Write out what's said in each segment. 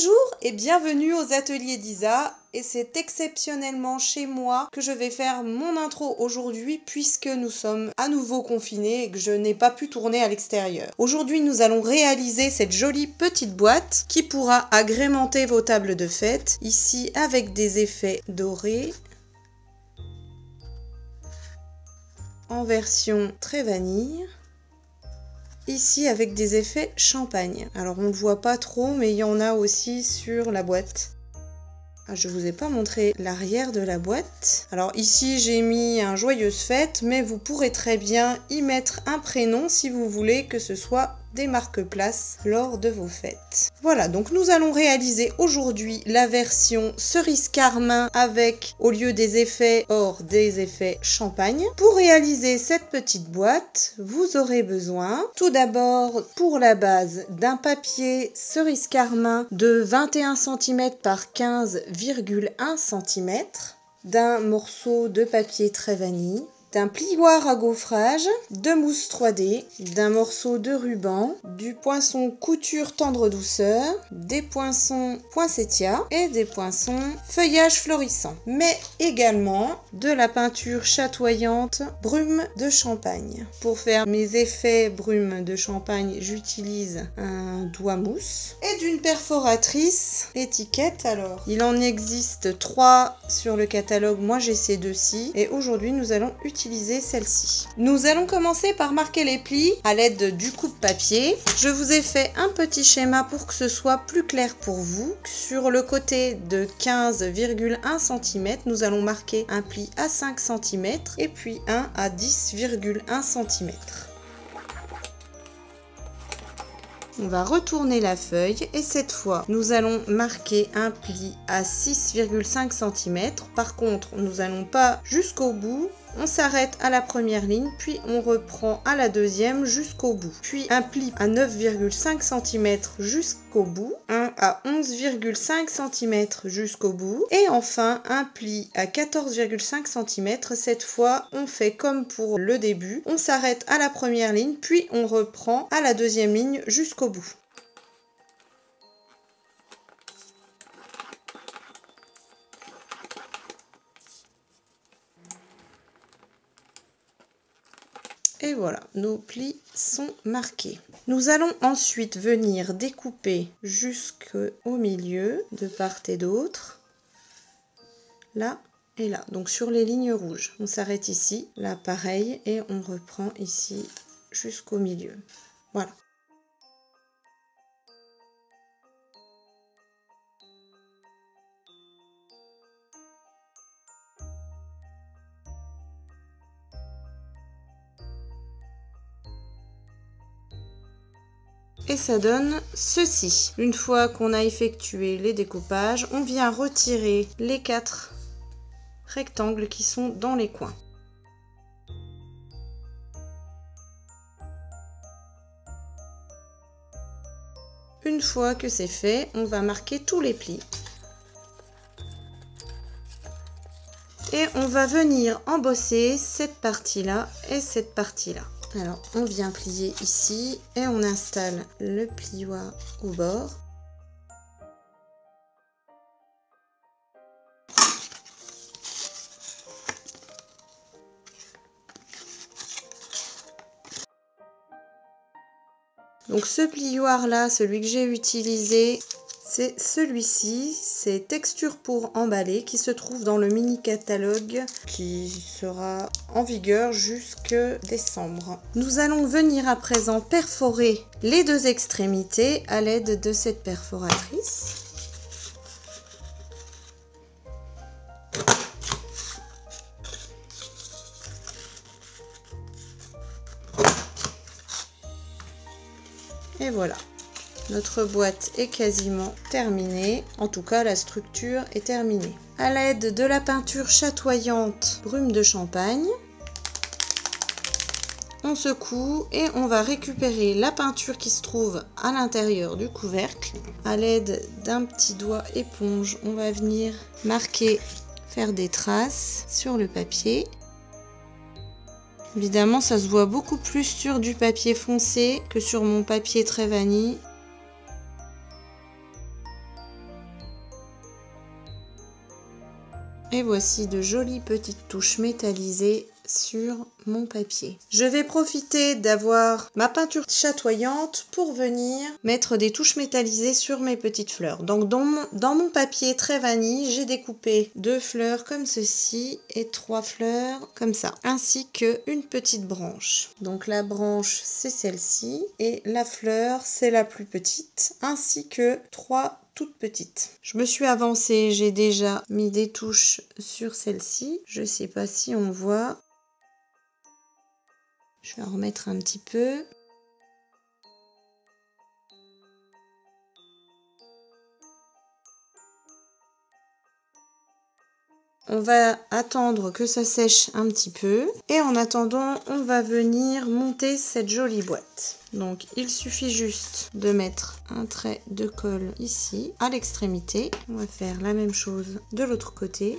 Bonjour et bienvenue aux ateliers d'Isa, et c'est exceptionnellement chez moi que je vais faire mon intro aujourd'hui puisque nous sommes à nouveau confinés et que je n'ai pas pu tourner à l'extérieur. Aujourd'hui nous allons réaliser cette jolie petite boîte qui pourra agrémenter vos tables de fête, ici avec des effets dorés en version très vanille. Ici avec des effets champagne. Alors on ne voit pas trop, mais il y en a aussi sur la boîte. Je vous ai pas montré l'arrière de la boîte. Alors ici j'ai mis un joyeuse fête, mais vous pourrez très bien y mettre un prénom si vous voulez que ce soit des marque-places lors de vos fêtes. Voilà, donc nous allons réaliser aujourd'hui la version cerise carmin avec, au lieu des effets or, des effets champagne. Pour réaliser cette petite boîte, vous aurez besoin tout d'abord pour la base d'un papier cerise carmin de 21 cm par 15,1 cm, d'un morceau de papier très vanille, d'un plioir à gaufrage, de mousse 3D, d'un morceau de ruban, du poinçon couture tendre douceur, des poinçons poinsettia et des poinçons feuillage florissant, mais également de la peinture chatoyante brume de champagne. Pour faire mes effets brume de champagne, j'utilise un doigt mousse et d'une perforatrice étiquette. Alors, il en existe 3 sur le catalogue, moi j'ai ces deux-ci et aujourd'hui nous allons utiliser celle-ci. Nous allons commencer par marquer les plis à l'aide du coupe-papier. Je vous ai fait un petit schéma pour que ce soit plus clair pour vous. Sur le côté de 15,1 cm, nous allons marquer un pli à 5 cm et puis un à 10,1 cm. On va retourner la feuille et cette fois, nous allons marquer un pli à 6,5 cm. Par contre, nous n'allons pas jusqu'au bout. On s'arrête à la première ligne, puis on reprend à la deuxième jusqu'au bout. Puis un pli à 9,5 cm jusqu'au bout, un à 11,5 cm jusqu'au bout, et enfin un pli à 14,5 cm. Cette fois, on fait comme pour le début. On s'arrête à la première ligne, puis on reprend à la deuxième ligne jusqu'au bout. Et voilà, nos plis sont marqués. Nous allons ensuite venir découper jusqu'au milieu, de part et d'autre, là et là, donc sur les lignes rouges. On s'arrête ici, là pareil, et on reprend ici jusqu'au milieu. Voilà. Et ça donne ceci. Une fois qu'on a effectué les découpages, on vient retirer les 4 rectangles qui sont dans les coins. Une fois que c'est fait, on va marquer tous les plis. Et on va venir embosser cette partie-là et cette partie-là. Alors, on vient plier ici et on installe le plioir au bord. Donc ce plioir-là, celui que j'ai utilisé, c'est celui-ci, c'est Texture pour emballer, qui se trouve dans le mini catalogue qui sera en vigueur jusque décembre. Nous allons venir à présent perforer les deux extrémités à l'aide de cette perforatrice. Et voilà. Notre boîte est quasiment terminée, en tout cas la structure est terminée. À l'aide de la peinture chatoyante brume de champagne, on secoue et on va récupérer la peinture qui se trouve à l'intérieur du couvercle. À l'aide d'un petit doigt éponge, on va venir marquer, faire des traces sur le papier. Évidemment, ça se voit beaucoup plus sur du papier foncé que sur mon papier très vanille. Et voici de jolies petites touches métallisées sur mon papier. Je vais profiter d'avoir ma peinture chatoyante pour venir mettre des touches métallisées sur mes petites fleurs. Donc dans mon papier très vanille, j'ai découpé 2 fleurs comme ceci et 3 fleurs comme ça, ainsi qu'une petite branche. Donc la branche c'est celle-ci et la fleur c'est la plus petite, ainsi que 3 toutes petites. Je me suis avancée, j'ai déjà mis des touches sur celle-ci. Je sais pas si on voit. Je vais en remettre un petit peu. On va attendre que ça sèche un petit peu. Et en attendant, on va venir monter cette jolie boîte. Donc il suffit juste de mettre un trait de colle ici, à l'extrémité. On va faire la même chose de l'autre côté.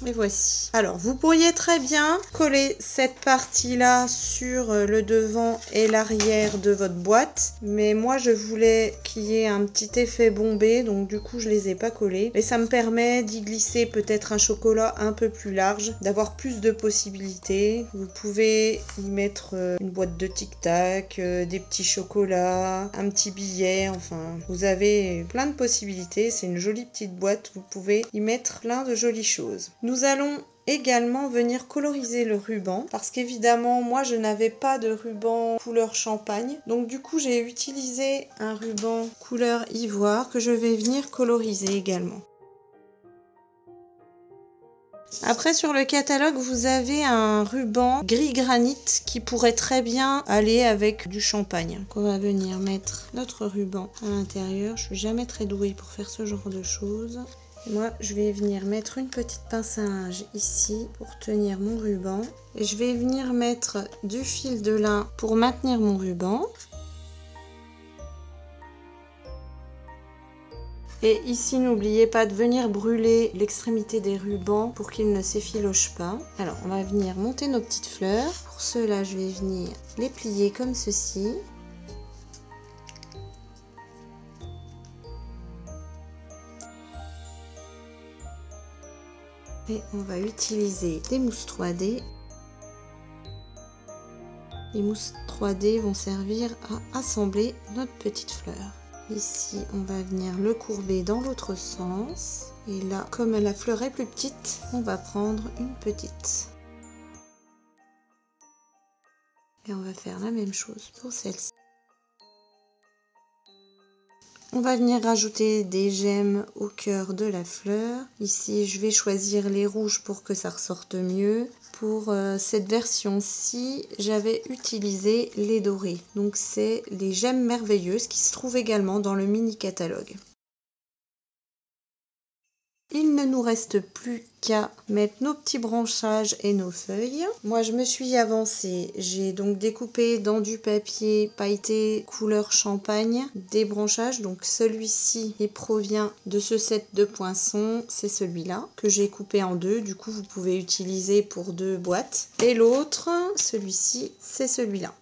Et voici. Alors, vous pourriez très bien coller cette partie-là sur le devant et l'arrière de votre boîte. Mais moi, je voulais qu'il y ait un petit effet bombé. Donc, du coup, je les ai pas collés. Et ça me permet d'y glisser peut-être un chocolat un peu plus large, d'avoir plus de possibilités. Vous pouvez y mettre une boîte de tic-tac, des petits chocolats, un petit billet. Enfin, vous avez plein de possibilités. C'est une jolie petite boîte. Vous pouvez y mettre plein de jolies choses. Nous allons également venir coloriser le ruban parce qu'évidemment moi je n'avais pas de ruban couleur champagne, donc du coup j'ai utilisé un ruban couleur ivoire que je vais venir coloriser également. Après sur le catalogue vous avez un ruban gris granit qui pourrait très bien aller avec du champagne. Donc on va venir mettre notre ruban à l'intérieur. Je suis jamais très douée pour faire ce genre de choses. Moi, je vais venir mettre une petite pince à linge ici pour tenir mon ruban. Et je vais venir mettre du fil de lin pour maintenir mon ruban. Et ici, n'oubliez pas de venir brûler l'extrémité des rubans pour qu'ils ne s'effilochent pas. Alors, on va venir monter nos petites fleurs. Pour cela, je vais venir les plier comme ceci. Et on va utiliser des mousses 3D. Les mousses 3D vont servir à assembler notre petite fleur. Ici, on va venir le courber dans l'autre sens. Et là, comme la fleur est plus petite, on va prendre une petite. Et on va faire la même chose pour celle-ci. On va venir rajouter des gemmes au cœur de la fleur. Ici, je vais choisir les rouges pour que ça ressorte mieux. Pour cette version-ci, j'avais utilisé les dorés. Donc, c'est les gemmes merveilleuses qui se trouvent également dans le mini catalogue. Il ne nous reste plus qu'à mettre nos petits branchages et nos feuilles. Moi, je me suis avancée. J'ai donc découpé dans du papier pailleté couleur champagne des branchages. Donc celui-ci provient de ce set de poinçons. C'est celui-là que j'ai coupé en deux. Du coup, vous pouvez utiliser pour 2 boîtes. Et l'autre, celui-ci, c'est celui-là.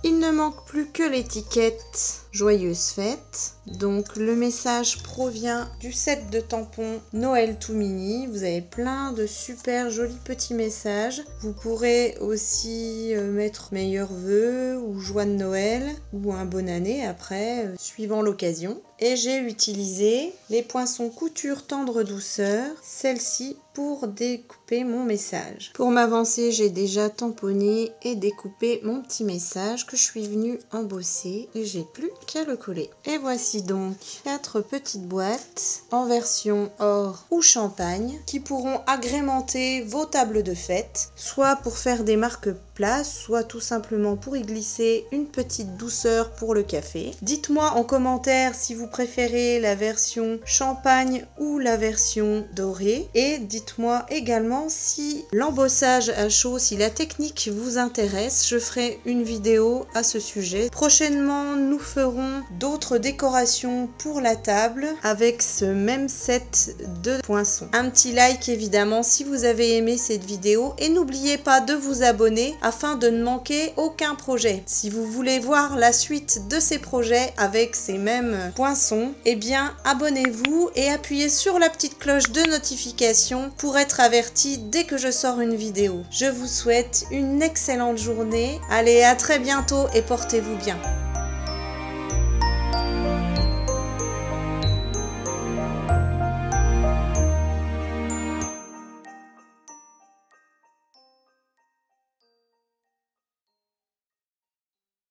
Il ne manque plus que l'étiquette Joyeuse fête. Donc le message provient du set de tampons Noël tout mini. Vous avez plein de super jolis petits messages. Vous pourrez aussi mettre meilleurs vœux ou joie de Noël ou un bonne année après, suivant l'occasion. Et j'ai utilisé les poinçons couture tendre douceur, celle-ci pour découper mon message. Pour m'avancer, j'ai déjà tamponné et découpé mon petit message que je suis venue embosser et j'ai plus qu'à le coller. Et voici donc 4 petites boîtes en version or ou champagne qui pourront agrémenter vos tables de fête, soit pour faire des marque place, soit tout simplement pour y glisser une petite douceur pour le café. Dites-moi en commentaire si vous préférez la version champagne ou la version dorée, et dites-moi également si l'embossage à chaud, si la technique vous intéresse, je ferai une vidéo à ce sujet. Prochainement, nous ferons d'autres décorations pour la table avec ce même set de poinçons. Un petit like évidemment si vous avez aimé cette vidéo, et n'oubliez pas de vous abonner afin de ne manquer aucun projet. Si vous voulez voir la suite de ces projets avec ces mêmes poinçons, eh bien abonnez-vous et appuyez sur la petite cloche de notification pour être averti dès que je sors une vidéo. Je vous souhaite une excellente journée. Allez, à très bientôt et portez-vous bien.